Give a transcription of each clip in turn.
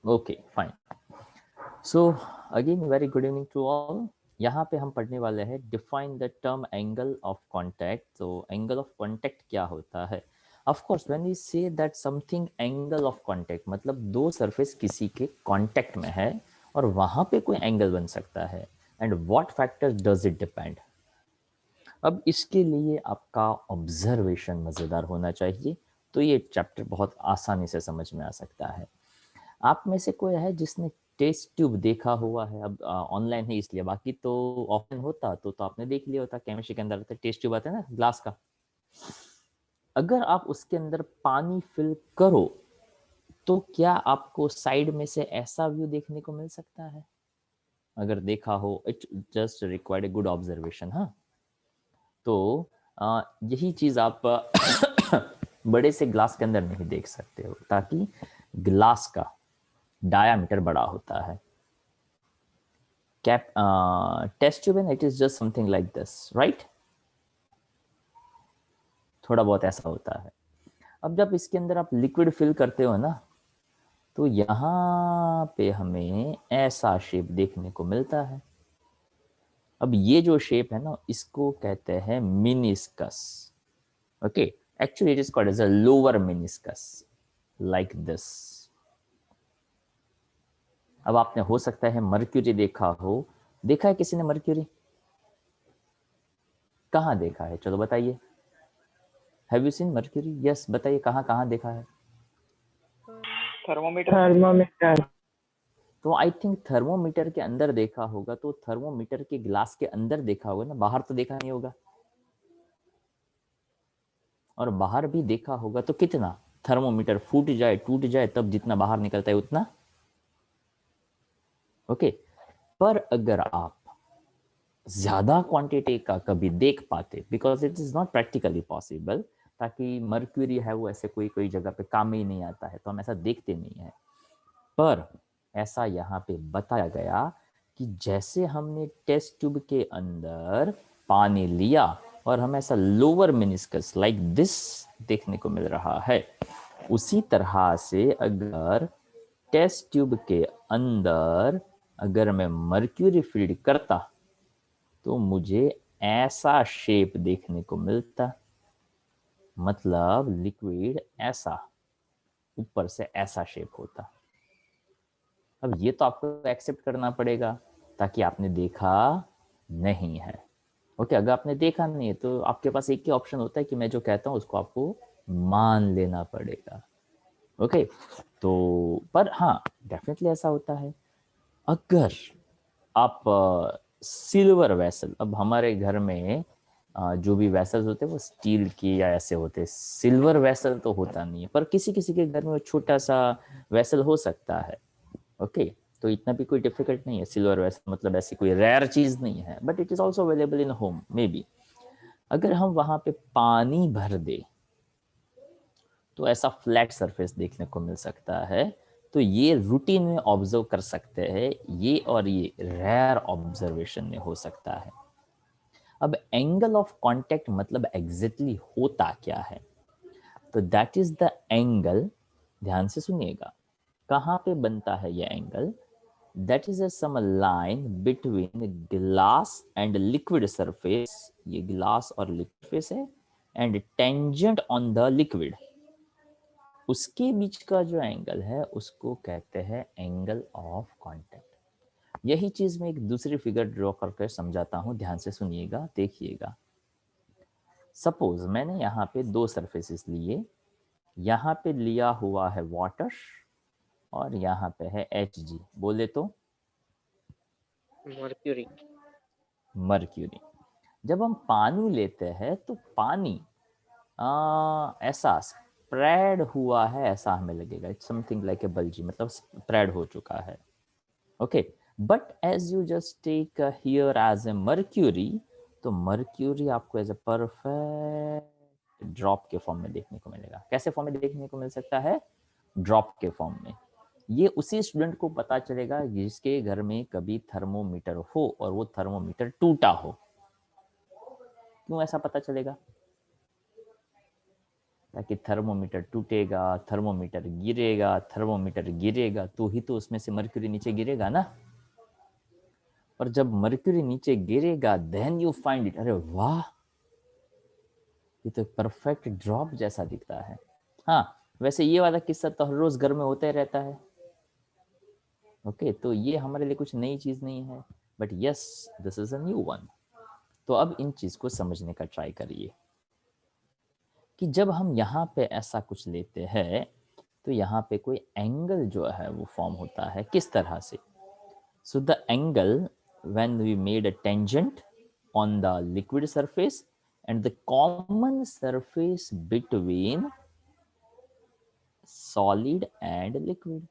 Okay fine. So again very good evening to all. यहाँ पे हम पढ़ने वाले हैं define the term angle of contact. तो एंगल ऑफ कॉन्टैक्ट क्या होता है? Of course when we say that something angle of contact, मतलब दो सरफेस किसी के कॉन्टैक्ट में है और वहाँ पे कोई एंगल बन सकता है। And what factors does it depend? अब इसके लिए आपका ऑब्जर्वेशन मज़ेदार होना चाहिए, तो ये चैप्टर बहुत आसानी से समझ में आ सकता है। आप में से कोई है जिसने टेस्ट ट्यूब देखा हुआ है? अब ऑनलाइन है इसलिए, बाकी तो ऑफलाइन होता तो आपने देख लिया होता। केमिस्ट्री के अंदर टेस्ट ट्यूब आता है ना ग्लास का। अगर आप उसके अंदर पानी फिल करो तो क्या आपको साइड में से ऐसा व्यू देखने को मिल सकता है? अगर देखा हो, it just required a good observation. हाँ, तो यही चीज आप बड़े से ग्लास के अंदर नहीं देख सकते हो, ताकि ग्लास का डायामीटर बड़ा होता है। Cap test tube it is just something like this, right? थोड़ा बहुत ऐसा होता है। अब जब इसके अंदर आप लिक्विड फिल करते हो ना, तो यहाँ पे हमें ऐसा शेप देखने को मिलता है। अब ये जो शेप है ना, इसको कहते हैं meniscus. Okay, actually it is called as a lower meniscus, like this. अब आपने हो सकता है मर्क्यूरी देखा हो। देखा है किसी ने मर्क्यूरी? कहाँ देखा है? चलो बताइए। Have you seen mercury? Yes, बताइए कहाँ कहाँ देखा है? थर्मोमीटर। थर्मोमीटर। तो आई थिंक थर्मोमीटर के अंदर देखा होगा, तो थर्मोमीटर के ग्लास के अंदर देखा होगा ना, बाहर तो देखा नहीं होगा। और बाहर भी देखा होगा तो कितना? थर्मोमीटर फूट जाए टूट जाए तब जितना बाहर निकलता है उतना। ओके, पर अगर आप ज्यादा क्वांटिटी का कभी देख पाते, because it is not practically possible, ताकि मर्क्यूरी है वो ऐसे कोई कोई जगह पे काम में ही नहीं आता है, तो हम ऐसा देखते नहीं है। पर ऐसा यहाँ पे बताया गया कि जैसे हमने टेस्ट ट्यूब के अंदर पानी लिया और हमें ऐसा लोअर मिनिस्कस लाइक दिस देखने को मिल रहा है, उसी तरह से अगर टेस्ट ट्यूब के अंदर अगर मैं मर्क्यूरी फीड करता तो मुझे ऐसा शेप देखने को मिलता। मतलब लिक्विड ऐसा ऊपर से ऐसा शेप होता। अब ये तो आपको एक्सेप्ट करना पड़ेगा, ताकि आपने देखा नहीं है। ओके, अगर आपने देखा नहीं है तो आपके पास एक ही ऑप्शन होता है कि मैं जो कहता हूँ उसको आपको मान लेना पड़ेगा। ओके, तो पर हाँ, डेफिनेटली ऐसा होता है। अगर आप सिल्वर वेसल, अब हमारे घर में जो भी वेसल्स होते हैं वो स्टील की या ऐसे होते हैं, सिल्वर वेसल तो होता नहीं है, पर किसी किसी के घर में वो छोटा सा वेसल हो सकता है। ओके, तो इतना भी कोई डिफिकल्ट नहीं है। सिल्वर वेसल मतलब ऐसी कोई रेयर चीज नहीं है, but it is also available in home may be. अगर हम वहां पे पानी भर दे तो ऐसा फ्लैट सरफेस देखने को मिल सकता है। तो ये रूटीन में ऑब्जर्व कर सकते हैं ये, और ये रेयर ऑब्जर्वेशन में हो सकता है। अब एंगल ऑफ कांटेक्ट मतलब एग्जैक्टली होता क्या है? तो दैट इज द एंगल, ध्यान से सुनिएगा, कहाँ पे बनता है ये angle? That is a some line between glass and liquid surface, ये ग्लास और लिक्विड सरफेस है, and tangent on the liquid, उसके बीच का जो एंगल है उसको कहते हैं एंगल ऑफ कांटेक्ट। यही चीज मैं एक दूसरी फिगर ड्रॉ करके समझाता हूं, ध्यान से सुनिएगा, देखिएगा। सपोज मैंने यहाँ पे दो सरफेसेस लिए, यहाँ पे लिया हुआ है वाटर और यहाँ पे है Hg, बोले तो मर्क्यूरी। मर्क्यूरी। जब हम पानी लेते हैं तो पानी ऐसा स्प्रेड हुआ है, ऐसा हमें लगेगा। It's something like a bulgy, मतलब स्प्रेड हो चुका है। Okay, but as you just take here as a mercury, तो मर्क्यूरी आपको एज ए परफेक्ट ड्रॉप के फॉर्म में देखने को मिलेगा। कैसे फॉर्म में देखने को मिल सकता है? ड्रॉप के फॉर्म में। ये उसी स्टूडेंट को पता चलेगा जिसके घर में कभी थर्मोमीटर हो और वो थर्मोमीटर टूटा हो। क्यों ऐसा पता चलेगा? ताकि थर्मोमीटर टूटेगा, थर्मोमीटर गिरेगा तो ही तो उसमें से मर्क्यूरी नीचे गिरेगा ना। और जब मर्क्यूरी नीचे गिरेगा देन यू फाइंड इट, अरे वाह ये तो परफेक्ट ड्रॉप जैसा दिखता है। हाँ वैसे ये वाला किस्सा तो हर रोज घर में होता ही रहता है। ओके तो ये हमारे लिए कुछ नई चीज नहीं है, but yes this is a new one. तो अब इन चीज को समझने का ट्राई करिए कि जब हम यहाँ पे ऐसा कुछ लेते हैं तो यहाँ पे कोई एंगल जो है वो फॉर्म होता है किस तरह से। So the angle when we made a tangent on the liquid surface and the common surface between solid and liquid,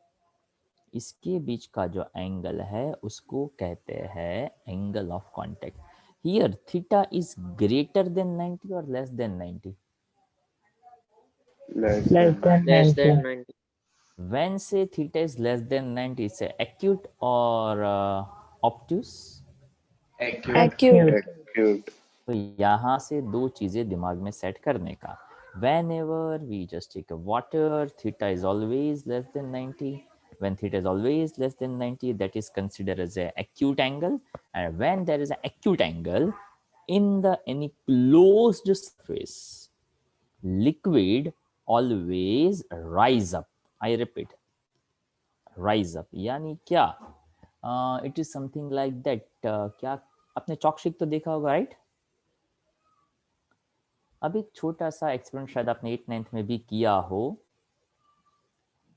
इसके बीच का जो एंगल है उसको कहते हैं angle of contact. Here theta is greater than 90 और less than 90? Less Less than than Less 90. than 90. When say theta is less than 90, it's acute or obtuse? acute. Acute. Acute. तो यहाँ से दो चीजें दिमाग में सेट करने का। Whenever we just take a water, theta is always less than 90. When theta is always less than 90, that is considered as an acute angle. And when there is an acute angle in the any closed surface, liquid always rise up. I repeat, rise up यानी क्या? It is something like that. क्या आपने chalk stick तो देखा होगा, right? अब एक छोटा सा एक्सपेरिमेंट शायद आपने 8th-9th में भी किया हो,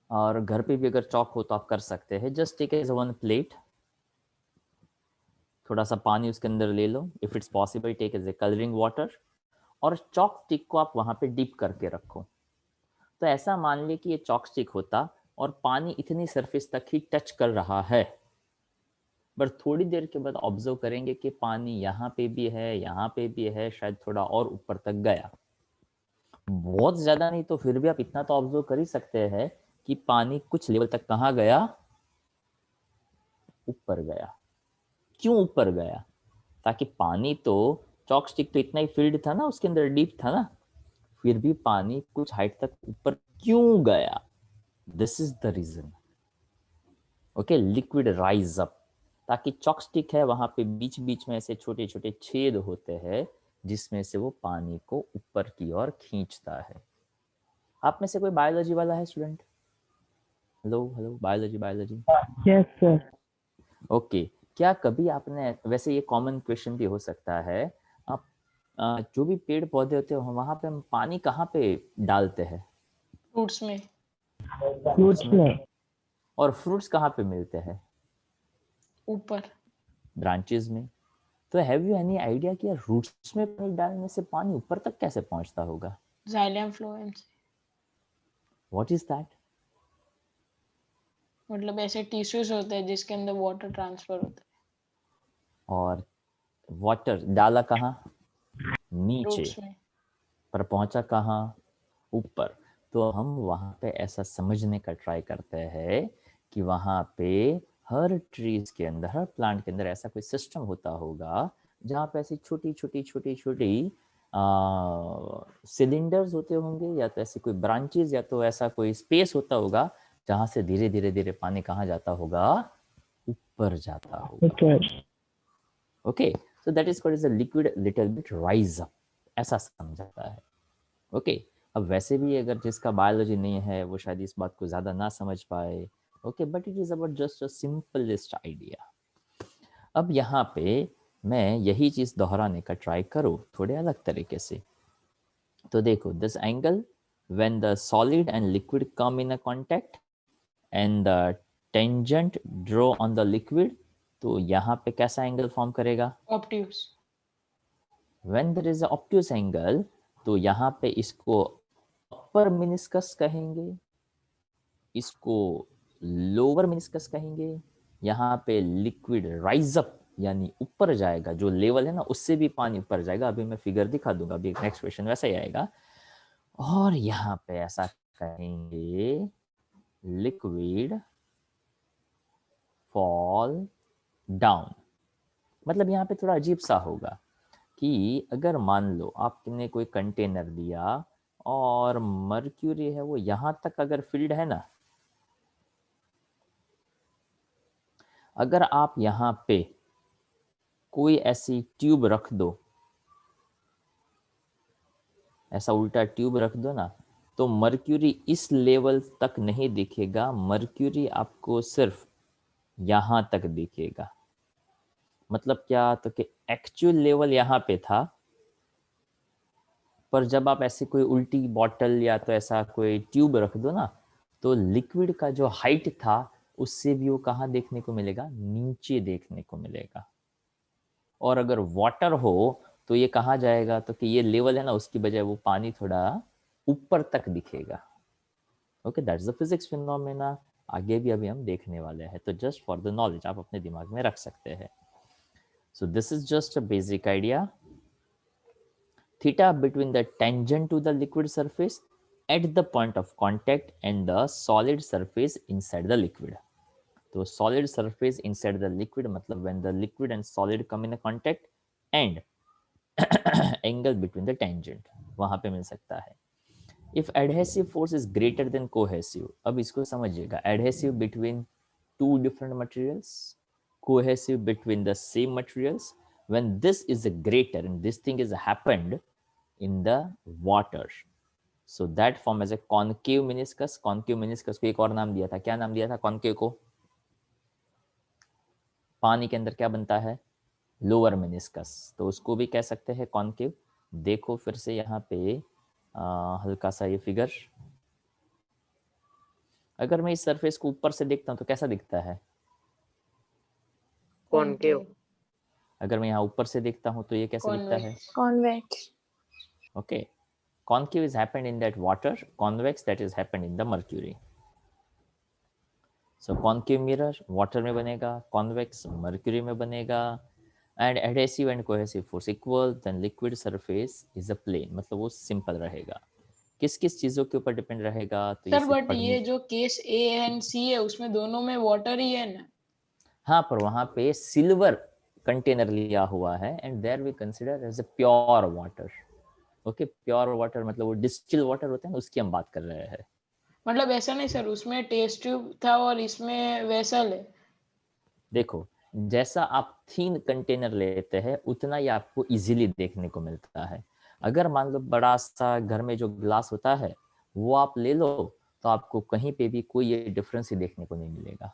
और घर पे भी अगर चॉक हो तो आप कर सकते हैं। Just take as one plate, थोड़ा सा पानी उसके अंदर ले लो, if it's possible take as a colouring water, और चॉक स्टिक को आप वहाँ पे डिप करके रखो। तो ऐसा मान ले कि ये चॉक स्टिक होता और पानी इतनी सरफेस तक ही टच कर रहा है, बट थोड़ी देर के बाद ऑब्जर्व करेंगे कि पानी यहाँ पे भी है, यहाँ पे भी है, शायद थोड़ा और ऊपर तक गया। बहुत ज्यादा नहीं तो फिर भी आप इतना तो ऑब्जर्व कर ही सकते हैं कि पानी कुछ लेवल तक कहाँ गया, ऊपर गया। क्यों ऊपर गया? ताकि पानी तो चॉक स्टिक तो इतना ही फील्ड था ना, उसके अंदर डीप था ना, फिर भी पानी कुछ हाइट तक ऊपर क्यों गया? This is the reason. Okay, liquid rise up, ताकि चॉक स्टिक है वहां पे बीच बीच में ऐसे छोटे छोटे छेद होते हैं जिसमें से वो पानी को ऊपर की ओर खींचता है। आप में से कोई बायोलॉजी वाला है student? Hello hello, biology biology. Yes, sir. Okay, क्या कभी आपने, वैसे ये कॉमन क्वेश्चन भी हो सकता है, आप जो भी पेड़ पौधे होते हैं वहां पे हम पानी कहाँ पे डालते हैं? फ्रूट्स में। Fruits में. और फ्रूट्स कहाँ पे मिलते हैं? ऊपर। ब्रांचेस में। तो हैव यू एनी आइडिया कि रूट्स में पानी डालने से पानी ऊपर तक कैसे पहुंचता होगा? जाइलम फ्लोएम से। What is that? मतलब ऐसे टिश्यूज होते हैं जिसके अंदर वाटर ट्रांसफर होता है। और वाटर डाला कहाँ? नीचे। रूट्स में। पर पहुंचा कहाँ? ऊपर। तो हम वहां पे ऐसा समझने का ट्राई करते हैं कि वहां पे हर ट्रीज के अंदर, हर प्लांट के अंदर ऐसा कोई सिस्टम होता होगा जहाँ पे ऐसी छोटी छोटी छोटी छोटी सिलेंडर्स होते होंगे, या तो ऐसी कोई ब्रांचेस, या तो ऐसा कोई स्पेस होता होगा जहाँ से धीरे धीरे धीरे पानी कहाँ जाता होगा? ऊपर जाता होगा। Okay. Okay, so that is called as a liquid little bit rise up, ऐसा समझाता है। ओके, अब वैसे भी अगर जिसका बायोलॉजी नहीं है वो शायद इस बात को ज़्यादा ना समझ पाए। Okay, but it is about just a simplest idea. अब यहाँ पे मैं यही चीज़ दोहराने का ट्राई करूँ थोड़े अलग तरीके से। तो देखो, this angle when the solid and liquid come in a contact and the tangent draw on the liquid, तो यहाँ पे कैसा एंगल फॉर्म करेगा? Obtuse. When there is a obtuse angle, तो यहाँ पे इसको अपर मिनिस्कस कहेंगे, इसको लोअर मिनिस्कस कहेंगे। यहाँ पे लिक्विड राइज अप यानी ऊपर जाएगा, जो लेवल है ना उससे भी पानी ऊपर जाएगा। अभी मैं फिगर दिखा दूंगा, अभी नेक्स्ट क्वेश्चन वैसा ही आएगा। और यहाँ पे ऐसा कहेंगे लिक्विड फॉल डाउन। मतलब यहाँ पे थोड़ा अजीब सा होगा कि अगर मान लो आपने कोई कंटेनर दिया और मर्क्यूरी है वो यहाँ तक अगर फील्ड है ना, अगर आप यहाँ पे कोई ऐसी ट्यूब रख दो, ऐसा उल्टा ट्यूब रख दो ना, तो मर्क्यूरी इस लेवल तक नहीं दिखेगा, मर्क्यूरी आपको सिर्फ यहाँ तक दिखेगा। मतलब क्या, तो कि एक्चुअल लेवल यहाँ पे था, पर जब आप ऐसे कोई उल्टी बॉटल या तो ऐसा कोई ट्यूब रख दो ना, तो लिक्विड का जो हाइट था उससे भी वो कहाँ देखने को मिलेगा, नीचे देखने को मिलेगा। और अगर वाटर हो तो ये कहाँ जाएगा, तो कि ये लेवल है ना, उसकी बजाय वो पानी थोड़ा ऊपर तक दिखेगा। Okay, that's the physics phenomena. आगे भी अभी हम देखने वाले हैं, तो जस्ट फॉर द नॉलेज आप अपने दिमाग में रख सकते हैं। So this is just a basic idea. Theta between the tangent to the liquid surface at the point of contact and the solid surface inside the liquid. तो solid surface inside the liquid मतलब when the liquid and solid come in a contact and angle between the tangent, वहां पे मिल सकता है। If adhesive force is greater than cohesive, अब इसको समझिएगा, adhesive between two different materials, cohesive between the same materials, when this is greater and this thing is happened in the water, so that form as a concave meniscus. concave meniscus को एक और नाम दिया था, क्या नाम दिया था concave को? पानी के अंदर क्या बनता है, लोअर मेनिस्कस, तो उसको भी कह सकते हैं कॉन्केव। देखो फिर से यहाँ पे हल्का सा ये फिगर, अगर मैं इस सरफेस को ऊपर से देखता हूँ तो कैसा दिखता है, कॉनकेव। अगर मैं यहाँ ऊपर से देखता हूँ तो ये कैसा दिखता है, Convex. okay. Concave is happened in that water, convex that is happened in the mercury. So concave mirror water में बनेगा, convex mercury में बनेगा, and adhesive and cohesive force equal, then liquid surface is a plane, मतलब वो simple रहेगा। किस किस चीजों के ऊपर डिपेंड रहेगा, तो सर बट ये जो केस ए एंड सी है उसमें दोनों में वाटर ही है ना? हाँ, पर वहां पे सिल्वर कंटेनर लिया हुआ है and there we consider as a pure water. Okay, pure water मतलब वो डिस्टिल वाटर होता है ना, उसकी हम बात कर रहे हैं। मतलब ऐसा नहीं सर, उसमें टेस्ट ट्यूब था और इसमें वेसल है। देखो, जैसा आप थीन कंटेनर लेते हैं उतना ही आपको इजीली देखने को मिलता है। अगर मान लो बड़ा सा घर में जो ग्लास होता है वो आप ले लो, तो आपको कहीं पे भी कोई ये डिफरेंस ही देखने को नहीं मिलेगा।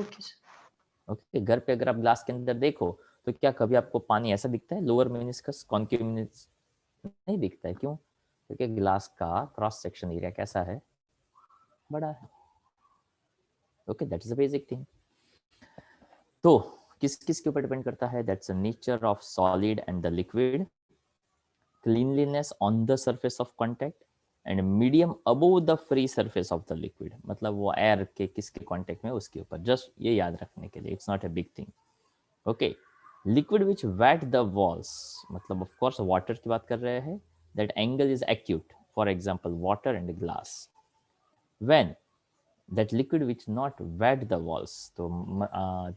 Okay sir. ओके, घर पे अगर आप ग्लास के अंदर देखो तो क्या कभी आपको पानी ऐसा दिखता है, लोअर मेनिस्कस कॉन्केव मेनिस्कस नहीं दिखता है, क्यों? क्योंकि ग्लास का क्रॉस सेक्शन एरिया कैसा है, बड़ा है। Okay, that is the basic thing. तो किस किस के ऊपर डिपेंड करता है, that's the nature of solid and the liquid, cleanliness on the surface of contact and medium above the free surface of the liquid, मतलब वो एयर के किसके कॉन्टैक्ट में, उसके ऊपर, जस्ट ये याद रखने के लिए, it's not a big thing. Okay, liquid which wet the walls, मतलब ऑफ कोर्स वाटर की बात कर रहे हैं, that angle is acute, for example water and glass. When that liquid which not wet the walls, तो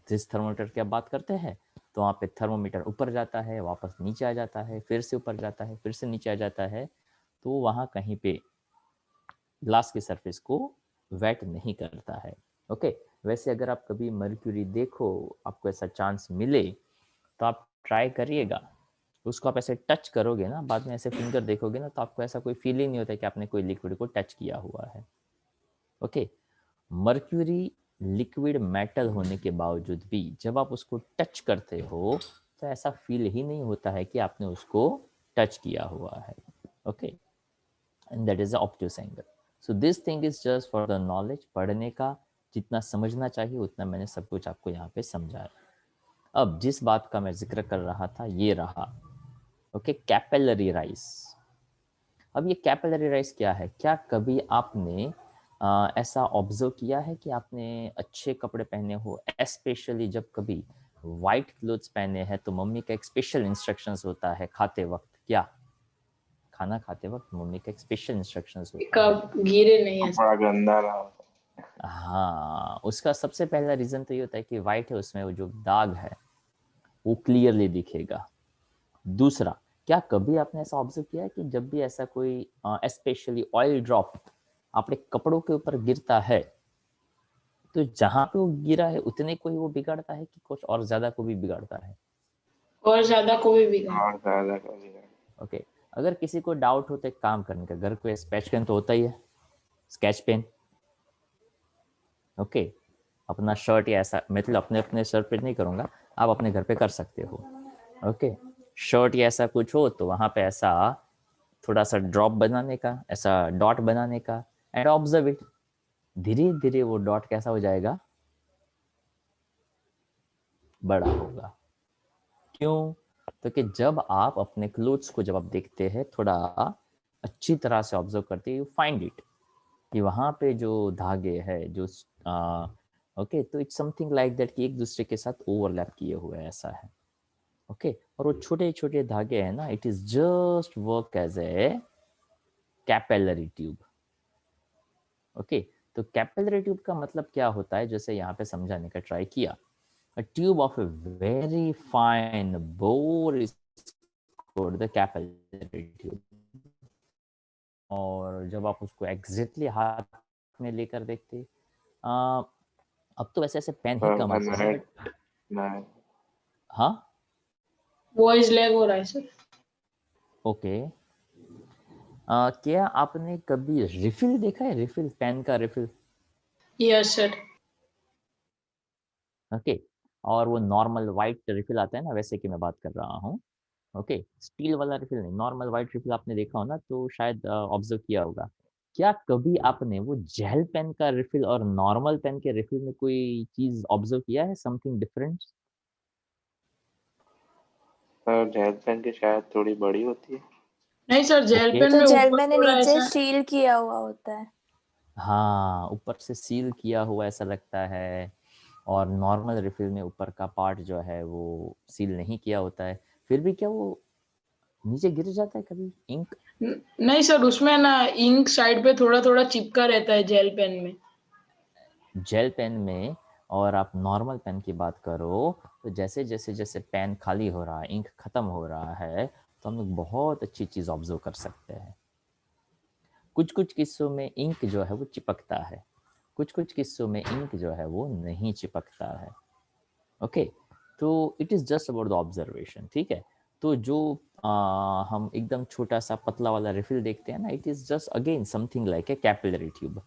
जिस thermometer की आप बात करते हैं, तो वहाँ पे थर्मोमीटर ऊपर जाता है, वापस नीचे आ जाता है, फिर से ऊपर जाता है, फिर से नीचे आ जाता है, तो वहाँ कहीं पे ग्लास की सरफेस को वेट नहीं करता है। ओके, वैसे अगर आप कभी मर्क्यूरी देखो, आपको ऐसा चांस मिले, तो आप ट्राई करिएगा, उसको आप ऐसे टच करोगे ना, बाद में ऐसे फिंगर देखोगे ना, तो आपको ऐसा कोई फीलिंग नहीं होता कि आपने कोई लिक्विड को टच किया हुआ है। ओके, मर्क्यूरी लिक्विड मेटल होने के बावजूद भी जब आप उसको टच करते हो तो ऐसा फील ही नहीं होता है कि आपने उसको टच किया हुआ है। Okay, and that is the obtuse angle. So this thing is just for the knowledge, पढ़ने का जितना समझना चाहिए उतना मैंने सब कुछ आपको यहाँ पे समझाया। अब जिस बात का मैं जिक्र कर रहा था ये रहा, ओके, कैपिलरी राइज। अब ये कैपिलरी राइज क्या है, क्या कभी आपने ऐसा ऑब्जर्व किया है कि आपने अच्छे कपड़े पहने हो, स्पेशली जब कभी वाइट क्लोथ्स पहने हैं, तो मम्मी का एक स्पेशल इंस्ट्रक्शंस होता है खाते वक्त, क्या खाना खाते वक्त मम्मी का एक स्पेशल इंस्ट्रक्शंस होता है, कब गिरे नहीं है। बड़ा गंदा ना हो। हाँ, उसका सबसे पहला रीजन तो ये होता है कि वाइट है, उसमें वो जो दाग है वो क्लियरली दिखेगा। दूसरा, क्या कभी आपने ऐसा ऑब्जर्व किया है कि जब भी ऐसा कोई स्पेशली ऑयल ड्रॉप अपने कपड़ों के ऊपर गिरता है तो जहां पे वो गिरा है उतने को ही वो बिगाड़ता है कि कुछ और ज्यादा को भी बिगाड़ता है? और ज्यादा को भी बिगाड़। और ज्यादा कभी ओके, अगर किसी को डाउट होता है काम करने का, घर पे स्केच पेन तो होता ही है, स्केच पेन। ओके, अपना शर्ट या ऐसा, मतलब अपने अपने शर्ट पे नहीं करूंगा, आप अपने घर पे कर सकते हो। ओके, शर्ट या ऐसा कुछ हो तो वहां पे ऐसा थोड़ा सा ड्रॉप बनाने का, ऐसा डॉट बनाने का, एंड ऑब्जर्व इट। धीरे धीरे वो डॉट कैसा हो जाएगा, बड़ा होगा। क्यों? तो कि जब आप अपने क्लोथ्स को जब आप देखते हैं, थोड़ा अच्छी तरह से ऑब्जर्व करते हैं, यू फाइंड इट कि वहाँ पे जो धागे है जो ओके, तो इट्स समथिंग लाइक दैट कि एक दूसरे के साथ ओवरलैप किए हुए हैं, ऐसा है। ओके, और वो छोटे छोटे धागे हैं ना, it is just work as a capillary tube. Okay, तो कैपिलरी ट्यूब का मतलब क्या होता है, जैसे यहाँ पे समझाने का ट्राई किया। A tube of a very fine bore is called the capillary tube. और जब आप उसको एग्जैक्टली हाथ में लेकर देखते, अब तो वैसे ऐसे पेन ही कम आते हैं, बट नहीं। हाँ, वॉइस लैग हो रहा है सर। ओके। क्या आपने कभी रिफिल देखा है, रिफिल, पेन का रिफिल? Yes sir. ओके, और वो नॉर्मल वाइट रिफिल आता है ना, वैसे कि मैं बात कर रहा हूँ। ओके, स्टील वाला रिफिल नहीं, नॉर्मल वाइट रिफिल आपने देखा हो ना, तो शायद ऑब्जर्व किया होगा। क्या कभी आपने वो जेल पेन का रिफिल और नॉर्मल पेन के रिफिल में कोई चीज ऑब्जर्व किया है, something different? Sir gel pen की शायद थोड़ी बड़ी होती है। नहीं सर, जेल ओके, पेन तो में जेल ऊपर मैंने थोड़ा नीचे ऐसा। सील किया हुआ होता है। हाँ, ऊपर से सील किया हुआ ऐसा लगता है, और नॉर्मल रिफिल में ऊपर का पार्ट जो है वो सील नहीं किया होता है। फिर भी क्या वो नीचे गिर जाता है कभी, इंक? नहीं सर, उसमें ना इंक साइड पे थोड़ा थोड़ा चिपका रहता है जेल पेन में। जेल पेन में, और आप नॉर्मल पेन की बात करो तो जैसे जैसे जैसे पेन खाली हो रहा है, इंक खत्म हो रहा है, तो हम लोग बहुत अच्छी चीज़ ऑब्जर्व कर सकते हैं। कुछ कुछ किस्सों में इंक जो है वो चिपकता है, कुछ कुछ किस्सों में इंक जो है वो नहीं चिपकता है। ओके, तो it is just about the observation, ठीक है। तो जो हम एकदम छोटा सा पतला वाला रिफिल देखते हैं ना, it is just again something like A capillary tube,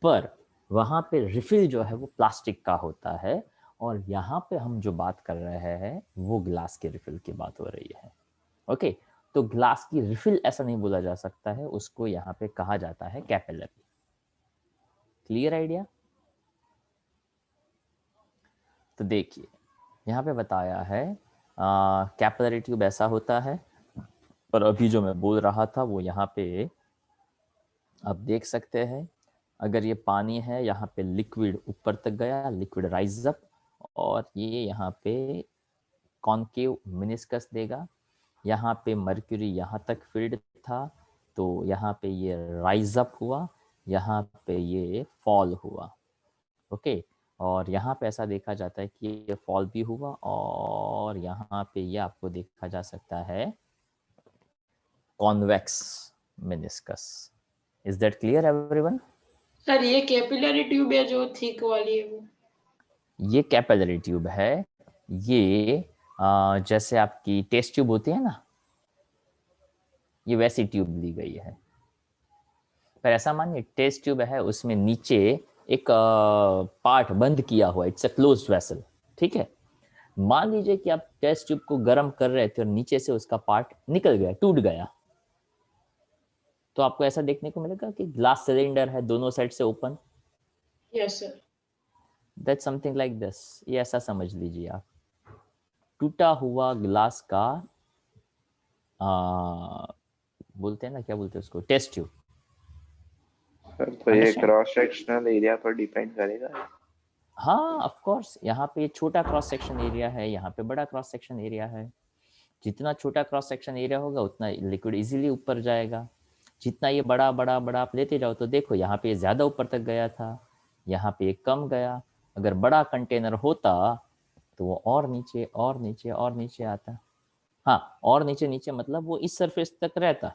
पर वहाँ पे रिफिल जो है वो प्लास्टिक का होता है, और यहाँ पे हम जो बात कर रहे हैं वो ग्लास के रिफिल की बात हो रही है। ओके, तो ग्लास की रिफिल ऐसा नहीं बोला जा सकता है, उसको यहाँ पे कहा जाता है कैपिलरी। Clear idea? तो देखिए यहाँ पे बताया है कैपिलरी ट्यूब ऐसा होता है, पर अभी जो मैं बोल रहा था वो यहाँ पे आप देख सकते हैं। अगर ये पानी है, यहाँ पे लिक्विड ऊपर तक गया, लिक्विड राइज अप, और ये यहाँ पे कॉन्केव मिनिस्कस देगा। यहाँ पे मर्क्यूरी यहाँ तक फील्ड था, तो यहाँ पे ये राइज अप हुआ, यहाँ पे ये फॉल हुआ। ओके, और यहाँ पे ऐसा देखा जाता है कि ये फॉल भी हुआ, और यहाँ पे ये आपको देखा जा सकता है convex meniscus. Is that clear everyone? Sir ये कैपिलरी ट्यूब है जो थिक वाली है वो? ये कैपिलरी ट्यूब है। ये जैसे आपकी टेस्ट ट्यूब होती है ना, ये वैसी ट्यूब ली गई है। पर ऐसा मानिए टेस्ट ट्यूब है, उसमें नीचे एक पार्ट बंद किया हुआ, इट्स अ क्लोज्ड वेसल, ठीक है। मान लीजिए कि आप टेस्ट ट्यूब को गर्म कर रहे थे और नीचे से उसका पार्ट निकल गया, टूट गया, तो आपको ऐसा देखने को मिलेगा कि ग्लास सिलेंडर है, दोनों साइड से open. Yes sir. That something like this, ये ऐसा समझ लीजिए आप, टूटा हुआ ग्लास का बोलते हैं ना, क्या बोलते हैं उसको, टेस्ट ट्यूब। सर तो ये Understand? क्रॉस सेक्शनल एरिया पर डिपेंड करेगा। हाँ ऑफ कोर्स, यहाँ पे छोटा क्रॉस सेक्शन एरिया है, यहाँ पे बड़ा क्रॉस सेक्शन एरिया है। जितना छोटा क्रॉस सेक्शन एरिया होगा उतना लिक्विड इजीली ऊपर जाएगा। जितना ये बड़ा बड़ा बड़ा आप लेते जाओ, तो देखो यहाँ पे ज़्यादा ऊपर तक गया था, यहाँ पे कम गया। अगर बड़ा कंटेनर होता तो वो और नीचे और नीचे और नीचे आता। हाँ, और नीचे नीचे मतलब वो इस सरफेस तक रहता,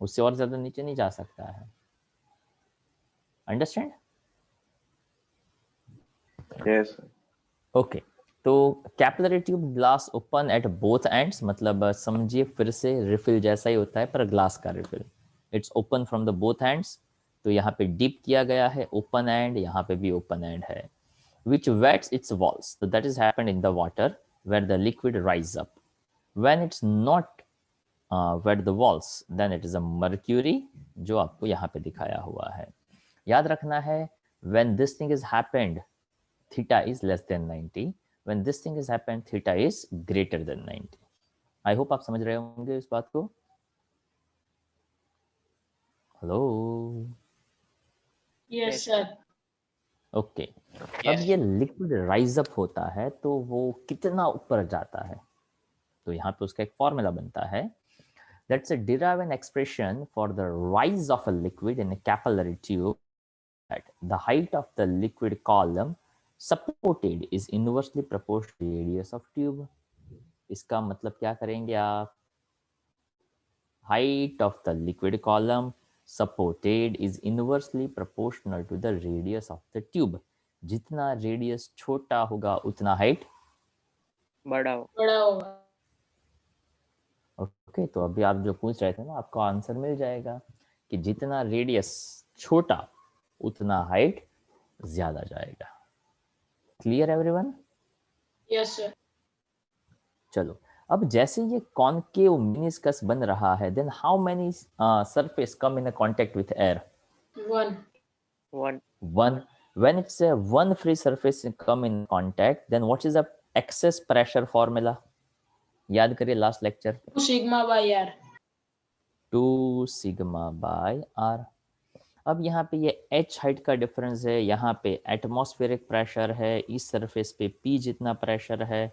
उससे और ज्यादा नीचे नहीं जा सकता है। अंडरस्टैंड? Yes sir. ओके, तो capillary tube glass open at both ends, मतलब समझिए फिर से रिफिल जैसा ही होता है पर ग्लास का refill. It's open from the both ends, तो यहाँ पे डीप किया गया है ओपन एंड, यहाँ पे भी ओपन एंड है। which wets its walls, so that is happened in the water where the liquid rise up. When it's not wet the walls, then it is a mercury, जो आपको यहाँ पे दिखाया हुआ है। याद रखना है, when this thing is happened, theta is less than 90. When this thing is happened, theta is greater than 90. I hope आप समझ रहे होंगे इस बात को। Hello, yes sir. ओके। अब ये लिक्विड राइज अप होता है तो वो कितना ऊपर जाता है, तो यहाँ पे उसका एक फॉर्मूला बनता है। Let's say derive an expression for the rise of a liquid in a capillary tube at the height of the liquid column supported is inversely proportional to the radius of tube. इसका मतलब क्या करेंगे आप? Height of the liquid column supported is inversely proportional to the radius of the tube. जितना radius छोटा होगा उतना height बड़ा हो। बड़ा होगा। ओके, तो अभी आप जो पूछ रहे थे ना, आपको आंसर मिल जाएगा कि जितना रेडियस छोटा उतना हाइट ज्यादा जाएगा। Clear everyone? Yes sir. चलो, अब जैसे ये कॉनकेव मेनिस्कस बन रहा है, then how many surface come in contact with air? One. One. When it's a one free surface come in contact, then what is the excess pressure formula? याद करिए last lecture. 2 sigma by r। 2 sigma by r। अब यहाँ पे ये h height का difference है, यहाँ पे एटमॉस्फेरिक प्रेशर है, इस सरफेस पे p जितना प्रेशर है,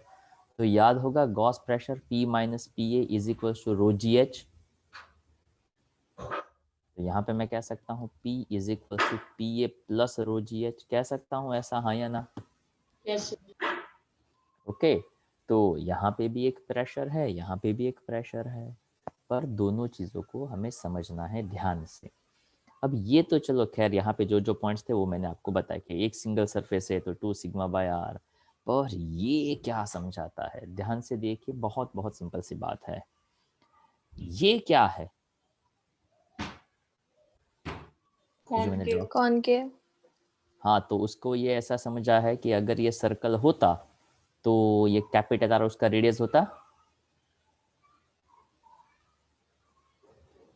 तो याद होगा gauge pressure P minus P A is equal to rho G H. तो यहाँ पे मैं कह सकता हूँ P is equal to P A plus rho G H, कह सकता हूँ ऐसा, हाँ या ना? यस। ओके, तो यहाँ पे भी एक प्रेशर है, यहाँ पे भी एक प्रेशर है, पर दोनों चीज़ों को हमें समझना है ध्यान से। अब ये तो चलो खैर, यहाँ पे जो जो पॉइंट्स थे वो मैंने आपको बताया कि एक सिंगल सरफेस है तो 2 सिग्मा बाय आर, पर ये क्या समझाता है ध्यान से देखिए, बहुत बहुत सिंपल सी बात है। ये क्या है जो मैंने draw- कॉनकेव। हाँ, तो उसको ये ऐसा समझा है कि अगर ये सर्कल होता तो ये कैपिटल आर उसका रेडियस होता।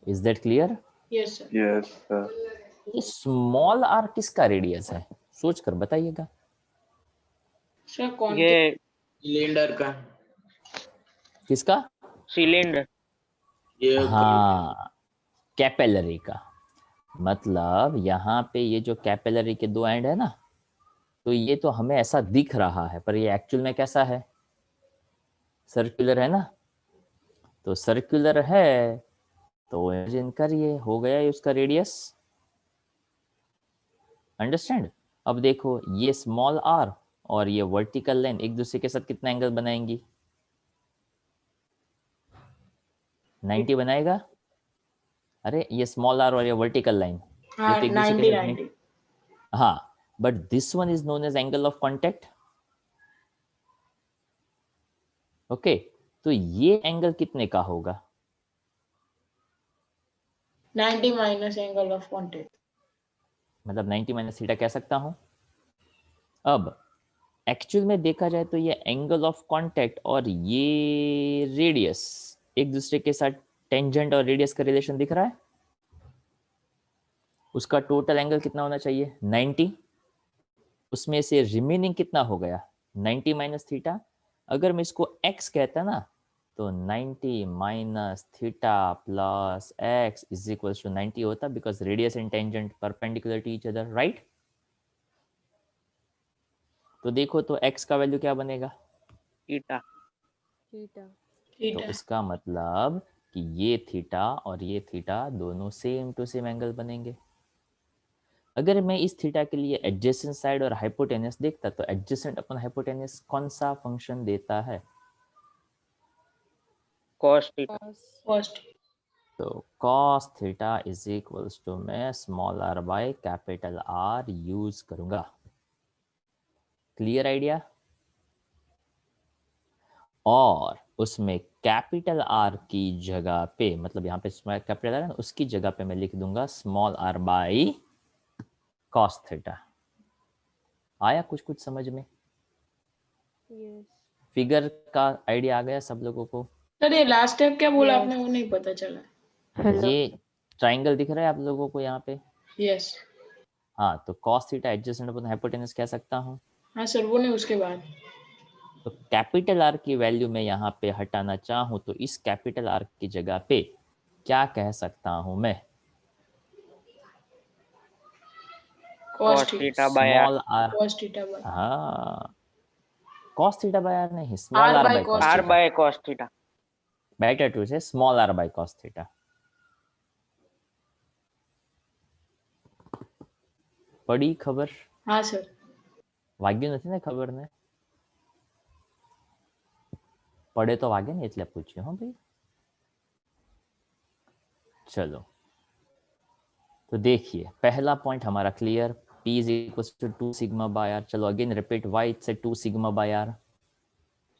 Is that clear? Yes sir. Yes sir. ये स्मॉल आर किसका रेडियस है, सोच कर बताइएगा। सर कौन ये सिलेंडर का? किसका? सिलेंडर। ये हाँ, कैपिलरी का। मतलब यहाँ पे ये जो कैपिलरी के 2 एंड है ना, तो ये तो हमें ऐसा दिख रहा है, पर ये एक्चुअल में कैसा है? सर्कुलर है ना। तो सर्कुलर है तो इमेजिन करिए हो गया ये उसका रेडियस। अंडरस्टैंड? अब देखो ये स्मॉल आर और ये वर्टिकल लाइन एक दूसरे के साथ कितना एंगल बनाएंगी? 90 बनाएगा। अरे ये स्मॉल आर और ये वर्टिकल लाइन ये तो एक दूसरे के साथ 90। हाँ, but this one is known as angle of contact. Okay, तो ये एंगल कितने का होगा? 90 माइनस एंगल ऑफ कांटेक्ट। मतलब 90 माइनस थीटा कह सकता हूं। अब एक्चुअल में देखा जाए तो ये एंगल ऑफ कांटेक्ट और ये रेडियस एक दूसरे के साथ टेंजेंट और रेडियस का रिलेशन दिख रहा है। उसका टोटल एंगल कितना होना चाहिए? 90। उसमें से रिमेनिंग कितना हो गया? 90 माइनस थीटा। अगर मैं इसको x कहता ना, तो 90 minus theta plus x is equal to 90 होता, because radius and tangent perpendicular to each other, right? तो देखो तो x का वैल्यू क्या बनेगा? थीटा। तो इसका मतलब कि ये थीटा और ये थीटा दोनों सेम टू सेम एंगल बनेंगे। अगर मैं इस थीटा के लिए एडजेसेंट साइड और हाइपोटेनस देखता, तो एडजेसेंट अपन हाइपोटेनस कौन सा फंक्शन देता है? cos theta Cost. तो cos theta is equals to मैं small r by capital R use करूंगा। Clear idea? और उसमें कैपिटल R की जगह पे, मतलब यहाँ पे कैपिटल R है ना, उसकी जगह पे मैं लिख दूंगा small r by cos theta. आया कुछ कुछ समझ में? Yes. फिगर का आइडिया आ गया सब लोगों को? सर ये लास्ट स्टेप क्या बोला Yes. आपने, वो नहीं पता चला। Hello. ये ट्राइंगल दिख रहा है आप लोगों को यहाँ पे? यस। हाँ, तो cos theta adjacent upon hypotenuse कह सकता हूँ। हाँ सर, वो नहीं, उसके बाद। तो कैपिटल R की वैल्यू मैं यहाँ पे हटाना चाहूँ तो इस कैपिटल R की जगह पे क्या कह सकता हूँ मैं? cos cos theta. Theta by r small r, cos theta by हाँ cos थीटा बाय r नहीं, small r by by cos cos r theta. By cos theta better to say small r by cos theta. पड़ी खबर? हाँ sir. વાગ્યું નથી ને ખબર ને? પડે તો વાગે ને એટલે પૂછ્યું હા ભાઈ। चलो तो देखिए पहला पॉइंट हमारा clear, P is equal to 2 sigma by r। चलो again repeat, why it's 2 sigma by r?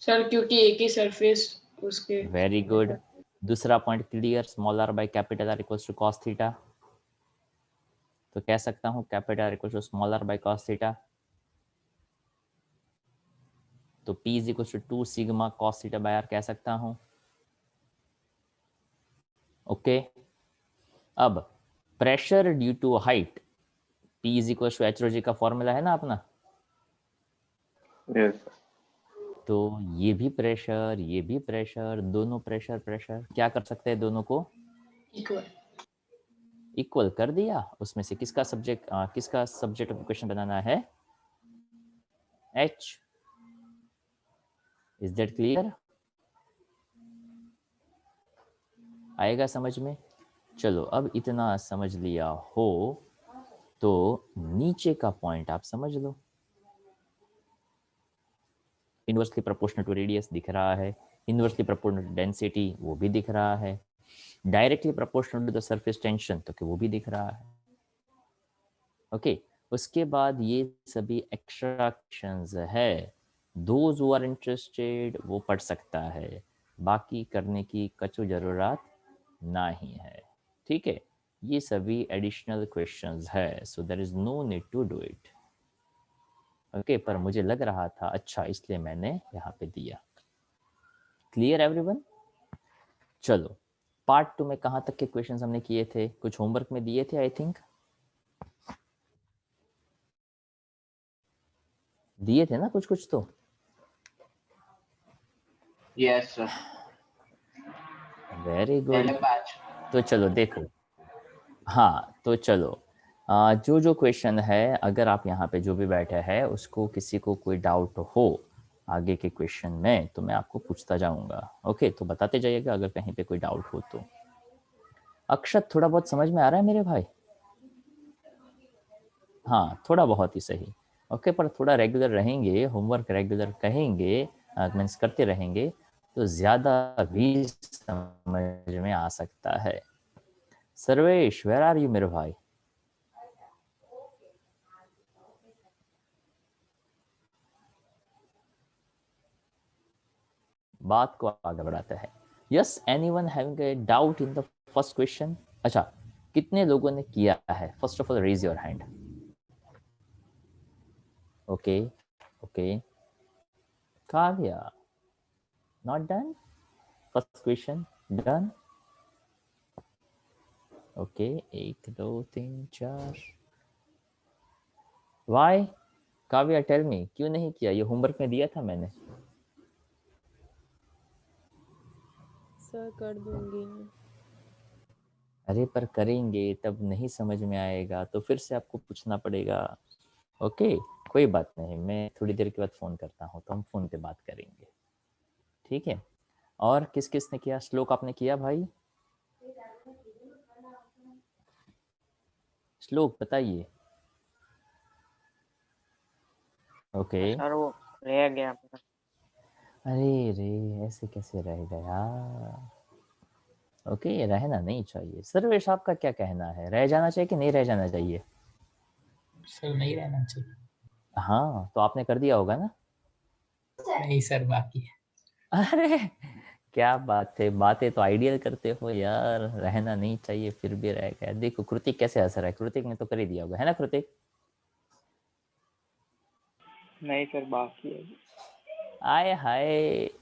Sir क्योंकि एक ही सरफेस उसके। Very good. दूसरा point clear, small r by capital R equals to cos theta. तो कह सकता हूँ capital R equals to small r by cos theta. तो P is equal to 2 sigma cos theta by r कह सकता हूँ। Okay अब pressure due to height, P is equal to H rho G का फॉर्मूला है ना अपना? Yes तो ये भी प्रेशर, ये भी प्रेशर, दोनों प्रेशर प्रेशर क्या कर सकते हैं, दोनों को इक्वल। इक्वल कर दिया। उसमें से किसका सब्जेक्ट ऑफ क्वेश्चन बनाना है? H। Is that clear? आएगा समझ में? चलो अब इतना समझ लिया हो तो नीचे का पॉइंट आप समझ लो। इनवर्सली प्रोपोर्शनल टू रेडियस दिख रहा है, इनवर्सली प्रोपोर्शनल टू डेंसिटी वो भी दिख रहा है, directly proportional to the surface tension तो वो भी दिख रहा है। ओके उसके बाद ये सभी एक्स्ट्रा क्वेश्चंस है, दोज हु आर इंटरेस्टेड वो पढ़ सकता है, बाकी करने की कछु जरूरत नहीं है। ठीक है, ये सभी एडिशनल क्वेश्चंस है, so there is no need to do it. Okay पर मुझे लग रहा था अच्छा इसलिए मैंने यहाँ पे दिया। Clear everyone? चलो पार्ट 2 में कहाँ तक के क्वेश्चंस हमने किए थे, कुछ होमवर्क में दिए थे आई थिंक, दिए थे ना कुछ कुछ तो? Yes sir. Very good. पहले बैच। तो चलो देखो, हाँ तो चलो जो जो क्वेश्चन है अगर आप यहाँ पे जो भी बैठे हैं उसको किसी को कोई डाउट हो आगे के क्वेश्चन में तो मैं आपको पूछता जाऊंगा। ओके तो बताते जाइएगा अगर कहीं पे कोई डाउट हो तो। अक्षत थोड़ा बहुत समझ में आ रहा है मेरे भाई? हाँ थोड़ा बहुत ही सही। ओके पर थोड़ा रेगुलर रहेंगे, होमवर्क रेगुलर कहेंगे मीन्स करते रहेंगे तो ज़्यादा भी समझ में आ सकता है। सर्वेश वेयर आर यू मेरे भाई? बात को आगे बढ़ाते हैं। Yes anyone having a doubt in the first question? अच्छा कितने लोगों ने किया है? First of all raise your hand. Okay okay Kavya not done first question? Done okay 1 2 3 4। Why Kavya tell me क्यों नहीं किया? ये होमवर्क में दिया था मैंने। सर कर दूंगी। अरे पर करेंगे तब नहीं समझ में आएगा तो फिर से आपको पूछना पड़ेगा। ओके कोई बात नहीं, मैं थोड़ी देर के बाद फ़ोन करता हूँ तो हम फ़ोन पे बात करेंगे। ठीक है और किस किस ने किया? श्लोक आपने किया भाई? श्लोक बताइए। ओके सर वो रह गया अपना। अरे रे, ऐसे कैसे रह गया? ओके, रहना नहीं चाहिए। सर्वेश, आपका क्या कहना है, रह जाना चाहिए कि नहीं रह जाना चाहिए? सर नहीं रहना चाहिए। हाँ, तो आपने कर दिया होगा ना? नहीं सर, बाकी है। अरे क्या बात है, बातें तो आइडियल करते हो यार। रहना नहीं चाहिए फिर भी रह गया। देखो कृतिक कैसे हंस रहा है। कृतिक ने तो कर ही दिया होगा, है ना कृतिक? नहीं सर, बाकी है। आए हाय,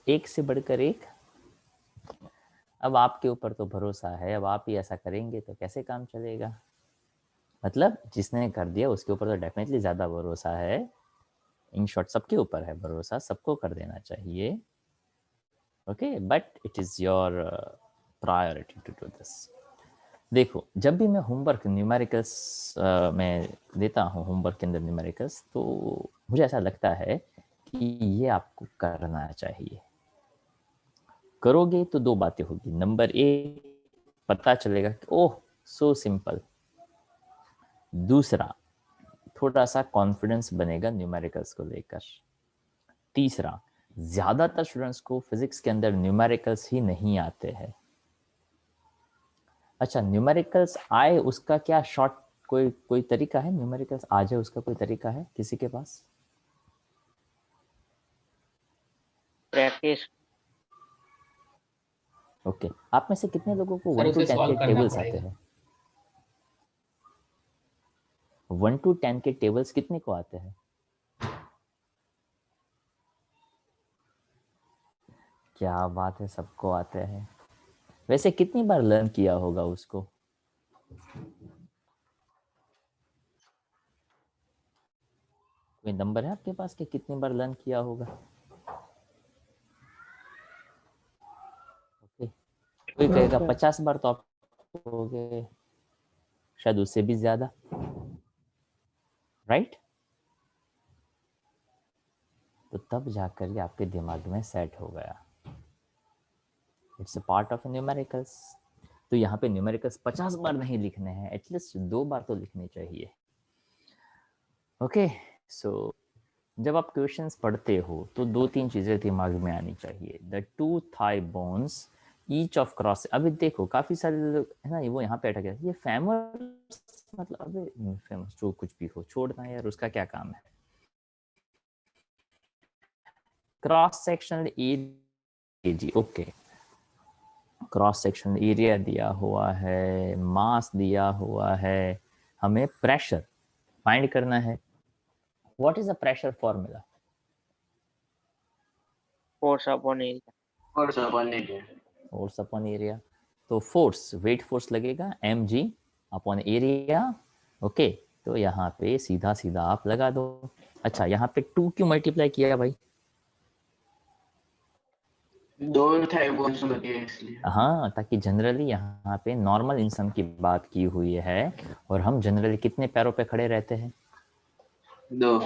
एक से बढ़कर एक। अब आपके ऊपर तो भरोसा है, अब आप ही ऐसा करेंगे तो कैसे काम चलेगा? मतलब जिसने कर दिया उसके ऊपर तो डेफिनेटली ज़्यादा भरोसा है। इन शॉर्ट सबके ऊपर है भरोसा, सबको कर देना चाहिए। Okay, but it is your priority to do this. देखो, जब भी मैं होमवर्क न्यूमेरिकल्स में देता हूँ, होमवर्क के अंदर न्यूमेरिकल्स, तो मुझे ऐसा लगता है कि ये आपको करना चाहिए। करोगे तो दो बातें होगी। नंबर एक, पता चलेगा कि ओह सो सिंपल। दूसरा, थोड़ा सा कॉन्फिडेंस बनेगा न्यूमेरिकल्स को लेकर। तीसरा, ज़्यादातर स्टूडेंट्स को फिजिक्स के अंदर न्यूमेरिकल्स ही नहीं आते हैं। अच्छा, न्यूमेरिकल्स आए उसका क्या शॉर्ट कोई तरीका है? न्यूमेरिकल्स आ जाए उसका कोई तरीका है किसी के पास? प्रैक्टिस। ओके, आप में से कितने लोगों को सर 1 to उसे 10 सॉल्व के करना टेबल्स आते पड़ेगा। हैं? 1 to 10 के टेबल्स कितने को आते हैं? क्या बात है, सबको आते हैं। वैसे कितनी बार लर्न किया होगा उसको? कोई नंबर है आपके पास कि कितनी बार लर्न किया होगा? ओके, कोई कहेगा 50 बार तो आप हो गए, शायद उससे भी ज्यादा, राइट? तो तब जाकर ये आपके दिमाग में सेट हो गया। It's a part of numericals. तो यहाँ पे न्यूमेरिकल्स 50 बार नहीं लिखने हैं, एटलीस्ट 2 बार तो लिखने चाहिए। ओके, सो जब आप क्वेश्चंस पढ़ते हो तो 2-3 चीज़ें दिमाग में आनी चाहिए। The 2 thigh bones each of cross. अभी देखो काफ़ी सारे लोग है ना, वो यहाँ पे अटक गया, ये फेमर मतलब अबे फेमस जो कुछ भी हो छोड़ना यार, उसका क्या काम है। क्रॉस सेक्शनल एरिया जी, ओके, क्रॉस सेक्शनल एरिया दिया हुआ है, मास दिया हुआ है, हमें प्रेशर फाइंड करना है। What is the pressure formula? Force upon area. Force upon area. Force upon area, तो फोर्स वेट फोर्स लगेगा mg अपॉन एरिया। ओके, तो यहाँ पे सीधा सीधा आप लगा दो। अच्छा, यहाँ पे 2 क्यों मल्टीप्लाई किया भाई? दोनों थाई बोन्स होती है इसलिए। हाँ, ताकि जनरली यहाँ पे नॉर्मल इंसान की बात की हुई है, और हम जनरली कितने पैरों पे खड़े रहते हैं? 2।